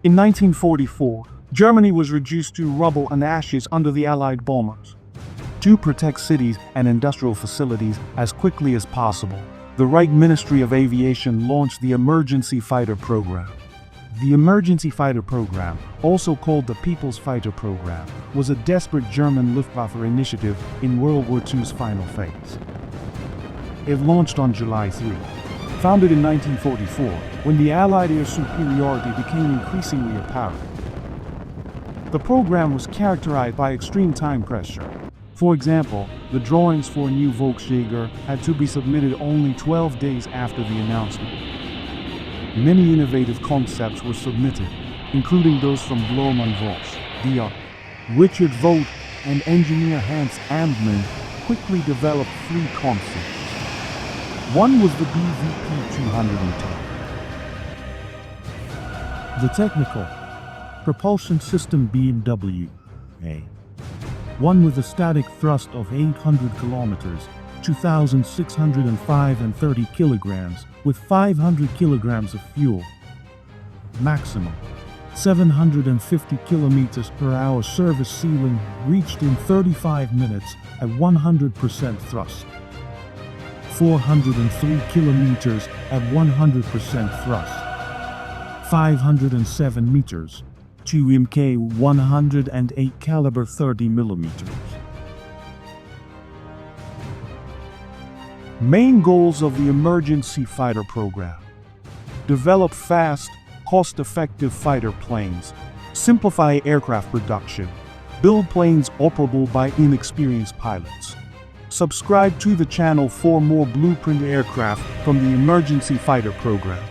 In 1944, Germany was reduced to rubble and ashes under the Allied bombers. To protect cities and industrial facilities as quickly as possible, the Reich Ministry of Aviation launched the Emergency Fighter Program. The Emergency Fighter Program, also called the People's Fighter Program, was a desperate German Luftwaffe initiative in World War II's final phase. It launched on July 3. Founded in 1944, when the Allied air superiority became increasingly apparent. The program was characterized by extreme time pressure. For example, the drawings for a new Volksjäger had to be submitted only 12 days after the announcement. Many innovative concepts were submitted, including those from Blohm Voss P, Richard Vogt, and engineer Hans Amtmann quickly developed 3 concepts. One was the BVP-210. The technical propulsion system BMW A. One with a static thrust of 800 kilometers, 2,605 and 30 kilograms, with 500 kilograms of fuel. Maximum 750 kilometers per hour service ceiling reached in 35 minutes at 100% thrust. 403 kilometers at 100% thrust. 507 meters. 2 Mk 108 caliber 30 millimeters. Main goals of the Emergency Fighter Program: develop fast, cost-effective fighter planes, simplify aircraft production, build planes operable by inexperienced pilots. Subscribe to the channel for more blueprint aircraft from the Emergency Fighter Program.